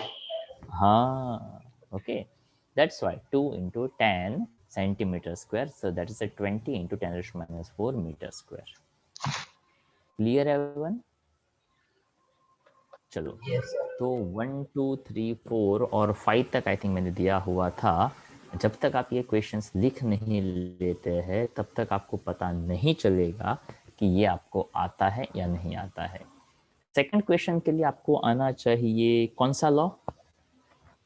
हाँ, okay, that's why 2 into 10 centimeter square, so that is a 20 into 10 raised to minus 4 meter square. Clear everyone? चलो, तो 1 2 3 4 और 5 तक आई थिंक मैंने दिया हुआ था। जब तक आप ये क्वेश्चंस लिख नहीं लेते हैं तब तक आपको पता नहीं चलेगा कि ये आपको आता है या नहीं आता है। सेकंड क्वेश्चन के लिए आपको आना चाहिए कौन सा law?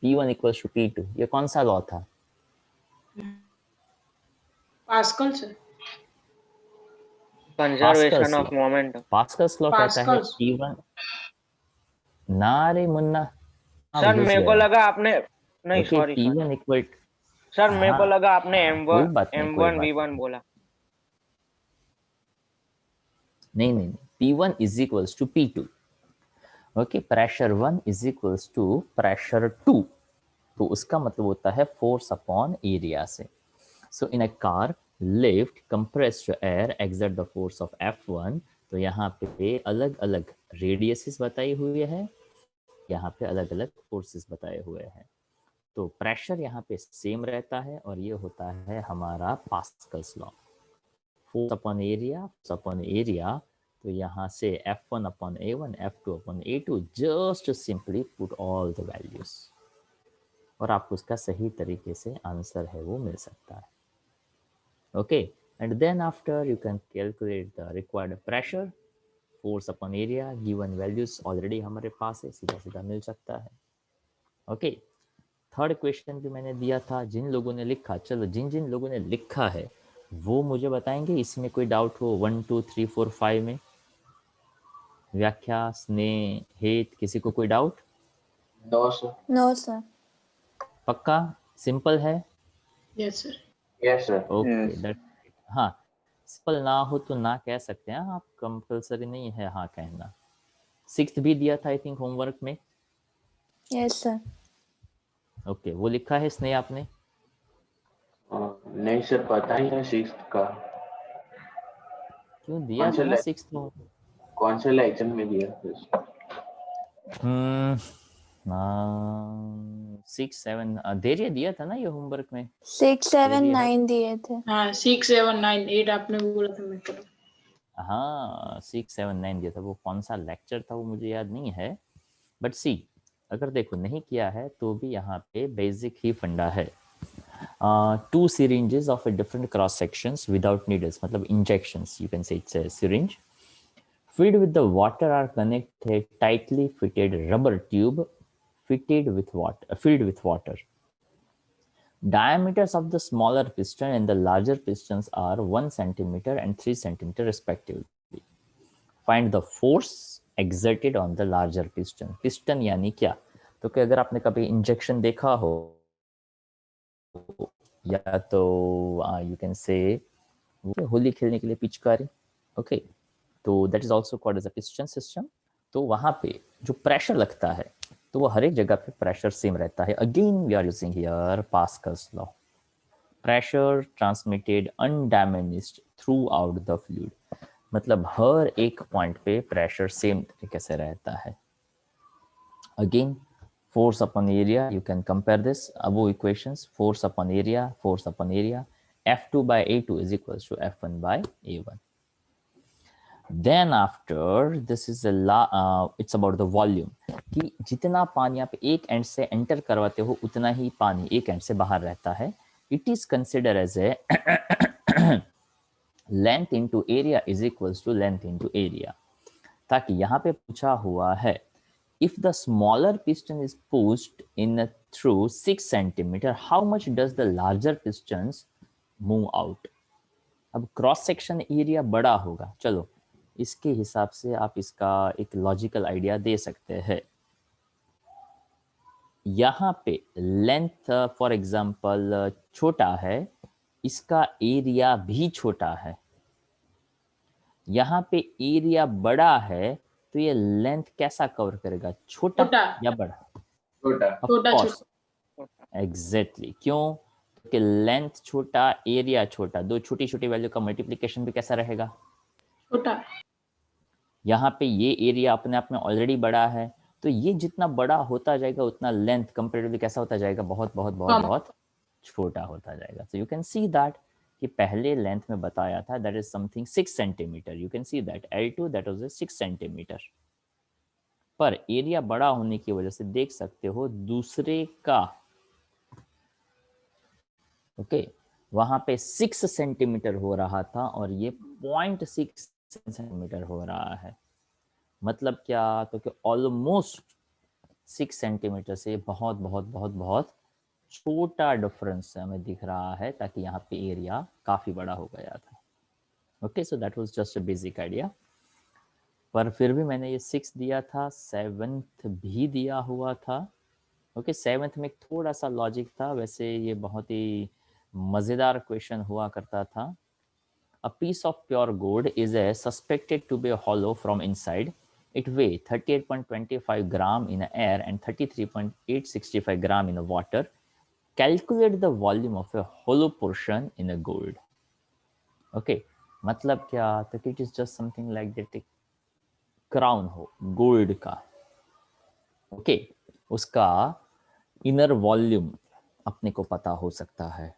P1 equals to P2, ये कौन सा लॉ था? पास्कल से। Conservation of momentum. Pascal's law कहता है पास्कल्स। P1 ना रे मुन्ना, सर मेरे को लगा आपने, नहीं okay, sorry P1 equal, sir मेरे को हाँ लगा आपने कोई बात नहीं, कोई M1 बात V1 बोला। नहीं नहीं, P1 is equals to P2। Okay, pressure 1 is equals to pressure 2, तो उसका मतलब होता है फोर्स अपॉन एरिया से। So in a car lift compressed air exert the force of F1, तो यहाँ पे अलग अलग रेडियसेस बताई हुई है, यहाँ पे अलग अलग फोर्सेस बताए हुए हैं। तो प्रेशर यहाँ पे सेम रहता है, और ये होता है हमारा Pascal's law, force upon area. तो यहाँ से F1 upon A1, F2 upon A2, just simply put all the values. और आपको उसका सही तरीके से आंसर है वो मिल सकता है. Okay, and then after you can calculate the required pressure, force upon area, given values already हमारे पास है, सीधा सीधा मिल सकता है. Okay, थर्ड क्वेश्चन भी मैंने दिया था. जिन लोगों ने लिखा, चलो जिन जिन लोगों ने लिखा है वो मुझे बताएंगे इसमें कोई डाउट हो 1 2 3 4 5 में. व्याख्या, स्नेह, हेत, किसी को कोई doubt? No sir. No sir. पक्का? सिंपल है? Yes sir. Yes sir. Okay, that, हाँ, सिंपल ना हो तो ना कह सकते हैं आप, कंपलसरी नहीं है हाँ कहना. सिक्स्थ भी दिया था आई थिंक होमवर्क में. Yes sir. ओके, वो लिखा है स्नेह आपने? नहीं सर, पता ही है सिक्स्थ का. क्यों दिया था ना सिक्स्थ में? कौन से लेक्चर में दिया था? 6 7 धैर्य दिया था ना ये होमवर्क में. 6 7 ये है। 9 दिए थे. हाँ 6 7 9 8 आपने बोला था मेरे को. हाँ 6 7 9 दिया था. वो कौन सा लेक्चर था वो मुझे याद नहीं है. बट सी, अगर देखो नहीं किया है तो भी यहाँ पे बेसिक ही फंडा है. 2 syringes of a different cross sections without needles, मतलब injections, you can say it's a syringe filled with the water are connected tightly fitted rubber tube filled with water. Diameters of the smaller piston and the larger pistons are 1 centimeter and 3 centimeter respectively. Find the force exerted on the larger piston. Piston यानी क्या? तो कि अगर आपने कभी injection देखा हो या तो यू कैन से होली खेलने के लिए पिचकारी. ओके, तो that is also called as a piston system. तो वहाँ पे जो प्रेशर लगता है तो वो हर एक जगह पे प्रेशर सेम रहता है. Again we are using here Pascal's law. Pressure transmitted undamaged throughout the fluid, मतलब हर एक पॉइंट पे प्रेशर सेम तरीके से रहता है. Again force upon area, you can compare this above equations. Force upon area, F2 by A2 is equals to F1 by A1. Then after this is it's about the volume, कि जितना पानी आप एक and से enter करवाते हो उतना ही पानी एक एंड से बाहर रहता है. It is considered as a length into area is equals to length into area. ताकि यहाँ पे पूछा हुआ है if the smaller piston is pushed in through 6 centimeter, how much does the larger pistons move out? अब cross section area बड़ा होगा, चलो इसके हिसाब से आप इसका एक लॉजिकल आइडिया दे सकते हैं. यहाँ पे लेंथ फॉर एग्जांपल छोटा है, इसका एरिया भी छोटा है. यहाँ पे एरिया बड़ा है तो ये लेंथ कैसा कवर करेगा, छोटा या बड़ा? छोटा. एग्जैक्टली. क्यों? क्योंकि लेंथ छोटा, एरिया छोटा, दो छोटी छोटी वैल्यू का मल्टीप्लिकेशन भी कैसा रहेगा, छोटा. यहाँ पे ये एरिया अपने आप में ऑलरेडी बड़ा है तो ये जितना बड़ा होता जाएगा उतना लेंथ कंपेरेटिवली कैसा होता जाएगा, बहुत बहुत बहुत बहुत छोटा होता जाएगा. सो यू कैन सी दैट कि पहले लेंथ में बताया था that is something 6 centimetre. You can see that L2 that was 6 centimetre. पर एरिया बड़ा होने की वजह से देख सकते हो दूसरे का ओके वहां पे 6 सेंटीमीटर हो रहा था और ये 0.6 सेंटीमीटर हो रहा है. मतलब क्या? तो कि ऑलमोस्ट 6 सेंटीमीटर से बहुत बहुत बहुत बहुत छोटा डिफरेंस हमें दिख रहा है, ताकि यहाँ पे एरिया काफी बड़ा हो गया था. Okay, so that was just a basic idea. पर फिर भी मैंने ये 6 दिया था, 7th भी दिया हुआ था. ओके, 7th में थोड़ा सा लॉजिक था, वैसे ये बहुत ही मजेदार क्वेश्चन हुआ करता था. A piece of pure gold is suspected to be hollow from inside. It weighs 38.25 gram in air and 33.865 gram in water. Calculate the volume of a hollow portion in a gold. Okay, मतलब क्या? तो it is just something like that एक crown हो gold का. Okay, उसका inner volume अपने को पता हो सकता है.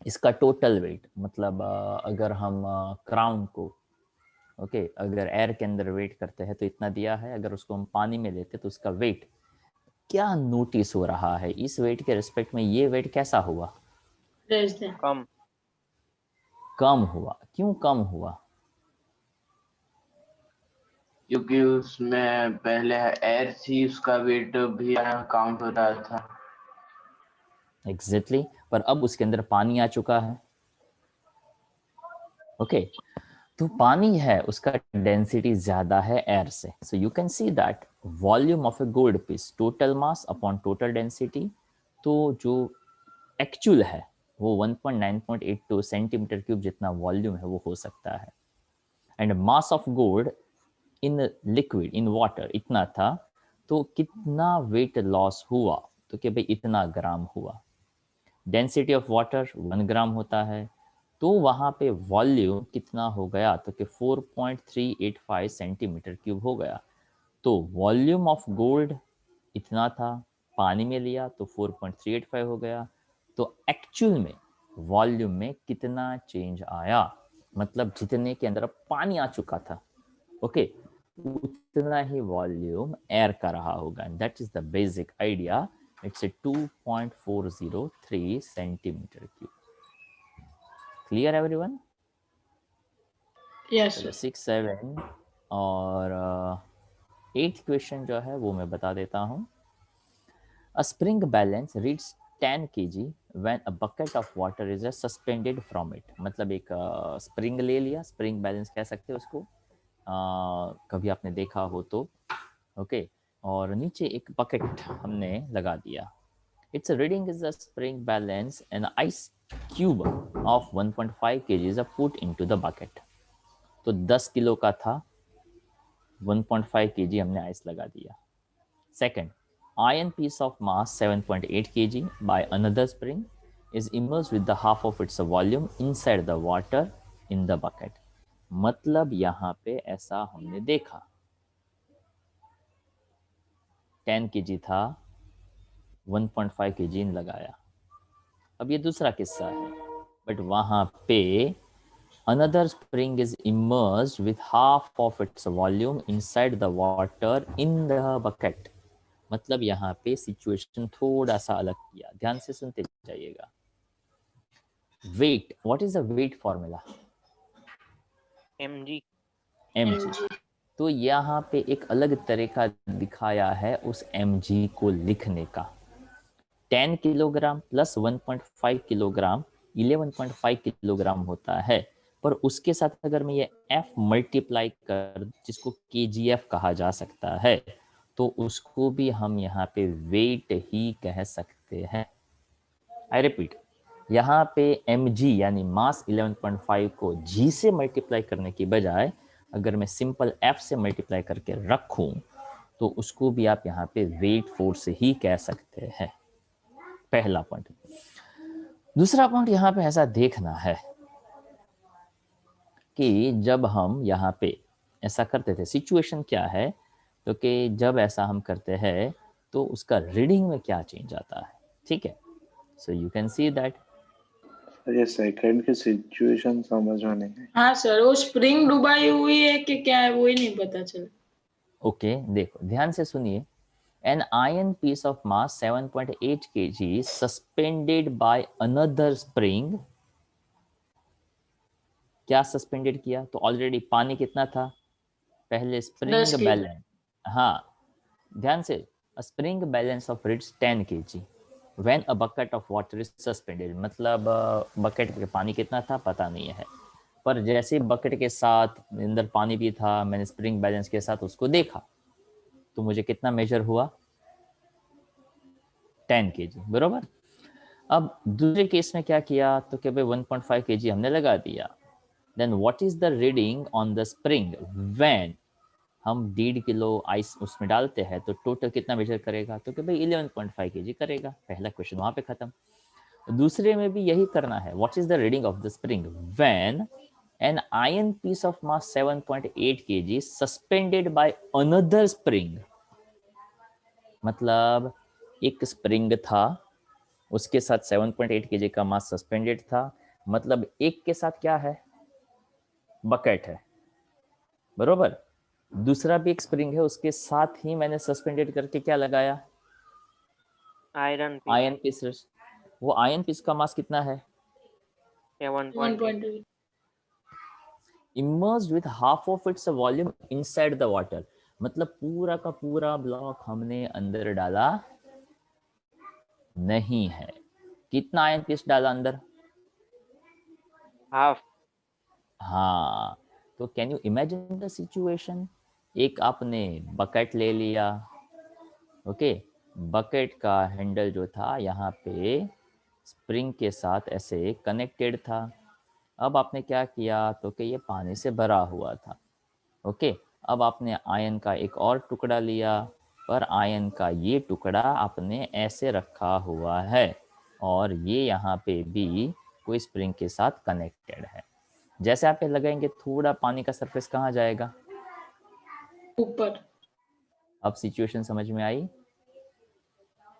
इसका टोटल वेट, मतलब अगर हम क्राउन को अगर एयर के अंदर वेट करते हैं तो इतना दिया है, अगर उसको हम पानी में लेते तो उसका वेट क्या नोटिस हो रहा है इस वेट के रिस्पेक्ट में? ये वेट कैसा हुआ? Less than. कम। कम हुआ। क्यों कम हुआ? क्योंकि उसमें पहले एयर थी, उसका वेट भी काउंट हो रहा था। एग्जैक्टली पर अब उसके अंदर पानी आ चुका है। ओके तो पानी है, उसका डेंसिटी ज्यादा है एयर से। So you can see that volume of a gold piece total mass upon total density, तो जो एक्चुअल है वो 1.9.82 सेंटीमीटर क्यूब जितना वॉल्यूम है वो हो सकता है। And mass of gold in liquid in water इतना था, तो कितना वेट लॉस हुआ? तो कि भाई इतना ग्राम हुआ। डेंसिटी ऑफ वाटर 1 ग्राम होता है, तो वहाँ पे वॉल्यूम कितना हो गया? तो कि 4.385 सेंटीमीटर क्यूब हो गया। तो वॉल्यूम ऑफ गोल्ड इतना था, पानी में लिया तो 4.385 हो गया। तो एक्चुअल में वॉल्यूम में कितना चेंज आया? मतलब जितने के अंदर पानी आ चुका था, ओके, उतना ही वॉल्यूम एयर का रहा होगा। That is the basic idea. It's a 2.403 centimetre cube. Clear everyone? Yes, चलो sir. 6, 7 और 8th क्वेश्चन जो है वो मैं बता देता हूँ। A spring balance reads 10 kg when a bucket of water is suspended from it। मतलब एक स्प्रिंग ले लिया, स्प्रिंग बैलेंस कह सकते हैं उसको, कभी आपने देखा हो तो, ओके, और नीचे एक बकेट हमने लगा दिया। Its reading is a spring balance and ice cube of 1.5 kg is put into the bucket। तो 10 किलो का था, 1.5 kg हमने आइस लगा दिया। Second, iron piece of mass 7.8 kg by another spring is immersed with the half of its volume inside the water in the bucket। मतलब यहाँ पे ऐसा हमने देखा, 10 kg था, 1.5 kg लगाया। अब ये दूसरा किस्सा है, बट वहाँ पे another spring is immersed with half of its volume inside the water in the bucket। मतलब यहाँ पे सिचुएशन थोड़ा सा अलग किया, ध्यान से सुनते जाइएगा। Wait, what is the weight formula? mg। mg। तो यहाँ पे एक अलग तरीका दिखाया है उस mg को लिखने का। 10 किलोग्राम प्लस 1.5 किलोग्राम 11.5 किलोग्राम होता है, पर उसके साथ अगर मैं ये f मल्टीप्लाई कर, जिसको kgf कहा जा सकता है, तो उसको भी हम यहाँ पे वेट ही कह सकते हैं। आई रिपीट, यहाँ पे mg यानी मास 11.5 को g से मल्टीप्लाई करने की बजाय अगर मैं सिंपल f से मल्टीप्लाई करके रखूं, तो उसको भी आप यहाँ पे वेट फोर्स ही कह सकते हैं। पहला पॉइंट। दूसरा पॉइंट यहाँ पे ऐसा देखना है कि जब हम यहाँ पे ऐसा करते थे, सिचुएशन क्या है, तो कि जब ऐसा हम करते हैं तो उसका रीडिंग में क्या चेंज आता है। ठीक है, सो यू कैन सी दैट। ये सेकंड की सिचुएशन समझ में नहीं आई। हाँ सर, वो स्प्रिंग डुबाई हुई है कि क्या है वो ही नहीं पता चला। ओके देखो ध्यान से सुनिए। An iron piece of mass 7.8 kg suspended by another spring। क्या सस्पेंडेड किया? तो ऑलरेडी पानी कितना था पहले? 10 स्प्रिंग किलो। बैलेंस, हाँ ध्यान से, spring balance of reads 10 kg when a bucket of water is suspended. मतलब बकेट में पानी कितना था पता नहीं है, पर जैसे बकेट के साथ अंदर पानी भी था, मैंने स्प्रिंग बैलेंस के साथ उसको देखा, तो मुझे कितना मेजर हुआ? 10 kg, बरोबर। अब दूसरे केस में क्या किया? तो कि भाई 1.5 kg हमने लगा दिया। Then what is the reading on the spring when हम 1.5 किलो आइस उसमें डालते हैं, तो टोटल कितना मेजर करेगा? तो कि भाई 11.5 kg करेगा। पहला क्वेश्चन वहां पे खत्म। दूसरे में भी यही करना है। What is the reading of the spring when an iron piece of mass 7.8 kg suspended by another spring. मतलब एक स्प्रिंग था, उसके साथ 7.8 kg का मास सस्पेंडेड था, मतलब एक के साथ क्या है? बकेट है, बरोबर। दूसरा भी एक स्प्रिंग है, उसके साथ ही मैंने सस्पेंडेड करके क्या लगाया? आयरन आयन पीस, वो आयन पीस का मास कितना है? 7.8 1.8. immersed with half of its volume inside the water, मतलब पूरा का पूरा ब्लॉक हमने अंदर डाला नहीं है। कितना आयन पीस डाला अंदर? हाफ। हाँ, तो can you imagine the situation? एक आपने बकेट ले लिया, ओके, बकेट का हैंडल जो था यहाँ पे स्प्रिंग के साथ ऐसे कनेक्टेड था। अब आपने क्या किया, तो कि ये पानी से भरा हुआ था, ओके। अब आपने आयन का एक और टुकड़ा लिया, पर आयन का ये टुकड़ा आपने ऐसे रखा हुआ है और ये यहाँ पे भी कोई स्प्रिंग के साथ कनेक्टेड है। जैसे आप लगाएंगे थोड़ा पानी का सरफेस कहाँ जाएगा? ऊपर. अब सिचुएशन समझ में आई?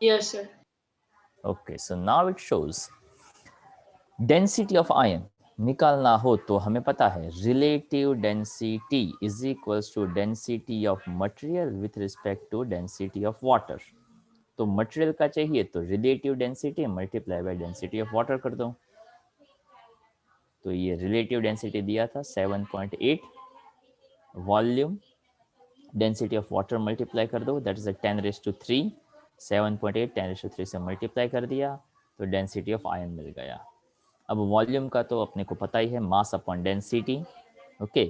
Yes, sir. Okay, so now it shows density of iron निकालना हो तो हमें पता है relative density is equals to density of material with respect to density of water. तो मटेरियल का चाहिए तो relative density multiply by density of water कर दो। तो ये रिलेटिव डेंसिटी दिया था 7.8, volume density of water multiply कर दो, दैट इज 10⁻3। 7.8 10⁻3 से मल्टीप्लाई कर दिया तो डेंसिटी ऑफ आयन मिल गया। अब वॉल्यूम का तो अपने को पता ही है, मास अपॉन डेंसिटी, ओके।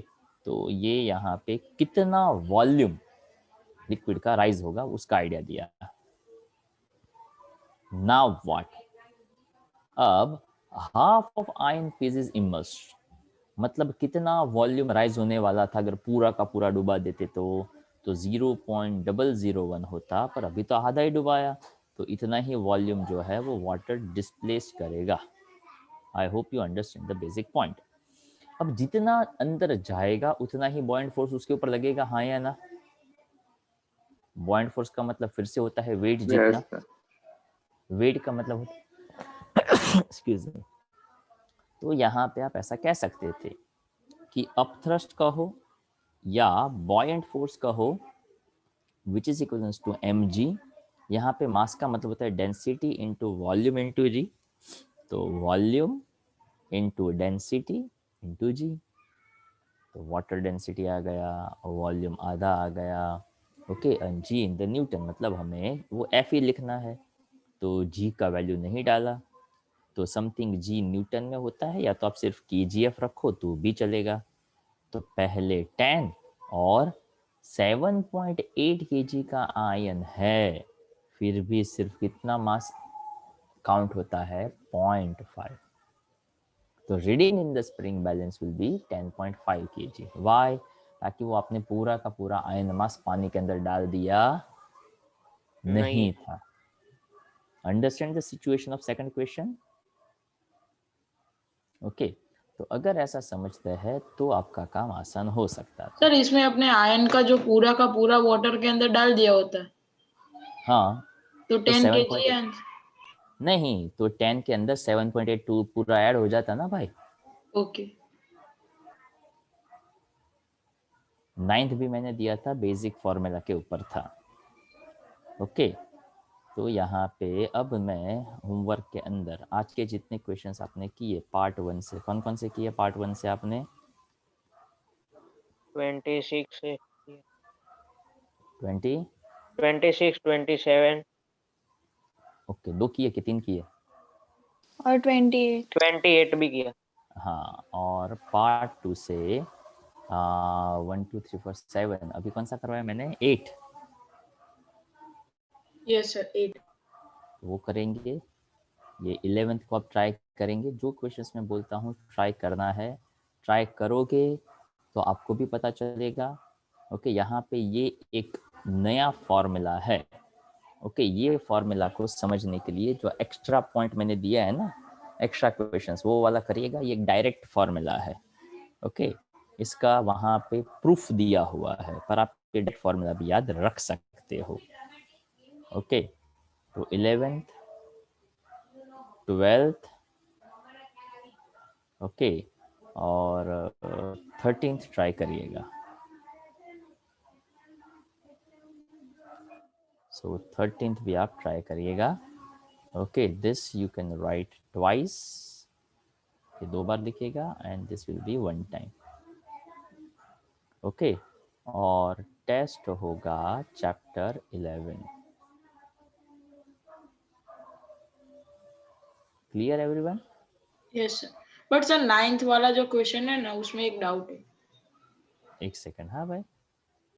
तो ये यहाँ पे कितना वॉल्यूम लिक्विड का राइज होगा उसका आइडिया दिया। Now what? अब half of iron piece is immersed, मतलब कितना वॉल्यूम राइज होने वाला था अगर पूरा का पूरा डुबा देते तो 0.001 होता, पर अभी तो आधा ही डुबाया, तो इतना ही वॉल्यूम जो है वो वाटर डिस्प्लेस करेगा। I hope you understand the basic point. अब जितना अंदर जाएगा उतना ही बॉयंट फोर्स उसके ऊपर लगेगा, हाँ या ना? बॉयंट फोर्स का मतलब फिर से होता है वेट जितना। Yes, sir. वेट का मतलब होता एक्सक्यूज मी। तो यहाँ पे आप ऐसा कह सकते थे कि अपथ्रस्ट कहो या बॉयंट फोर्स कहो which is equal to mg। यहाँ पे मास का मतलब होता है density into volume into g, तो volume into density into g. तो वाटर डेंसिटी आ गया, वॉल्यूम आधा आ गया, okay. G in the newton, मतलब हमें वो एफ ही लिखना है, तो जी का वैल्यू नहीं डाला, तो समथिंग जी न्यूटन में होता है, या तो आप सिर्फ kgf रखो तो भी चलेगा। तो पहले 10 और 7.8 kg का आयन है, फिर भी सिर्फ कितना मास काउंट होता है? 0.5। तो reading in the spring balance will be 10.5 kg। Why? ताकि वो आपने पूरा का पूरा आयन मास पानी के अंदर डाल दिया नहीं था। Understand the situation of second question? Okay, तो अगर ऐसा समझते हैं तो आपका काम आसान हो सकता था। सर इसमें अपने आयन का जो पूरा का पूरा वाटर के अंदर डाल दिया होता है, हाँ, तो 10 7.8 kg नहीं, तो 10 के अंदर 7.82 पूरा ऐड हो जाता ना भाई। ओके। 9th भी मैंने दिया था, बेसिक फॉर्मूला के ऊपर था, ओके। तो यहाँ पे अब मैं होमवर्क के अंदर आज के जितने क्वेश्चंस आपने किए पार्ट 1 से, कौन कौन से किए पार्ट 1 से आपने? 26 से 20, 26 27 ओके। 2 किए कि 3 किए? और 28. 28 भी किया। हाँ, और पार्ट 2 से 1 2 3 4 7, अभी कौन सा करवाया मैंने? 8। Yes sir 8. वो करेंगे। ये 11th को आप ट्राई करेंगे। जो क्वेश्चंस मैं बोलता हूँ ट्राई करना है, ट्राई करोगे तो आपको भी पता चलेगा, ओके। यहाँ पे ये एक नया फॉर्मूला है, ओके। ये फॉर्मूला को समझने के लिए जो एक्स्ट्रा पॉइंट मैंने दिया है ना, एक्स्ट्रा क्वेश्चंस, वो वाला करिएगा। ये एक डायरेक्ट फॉर्मूला है, ओके। इसका वहाँ पे प्रूफ दिया हुआ है, पर आप ये डायरेक्ट फॉर्मूला भी याद रख सकते हो, ओके। तो 11th 12th, ओके, और 13th ट्राई करिएगा। सो 13th भी आप ट्राई करिएगा। Okay, this you can write twice, ये 2 बार लिखेगा, and this will be 1 time. Okay, और टेस्ट होगा chapter 11। Clear everyone? Yes sir, but sir 9th वाला जो क्वेश्चन है ना उसमें एक डाउट है। एक सेकंड, हाँ भाई,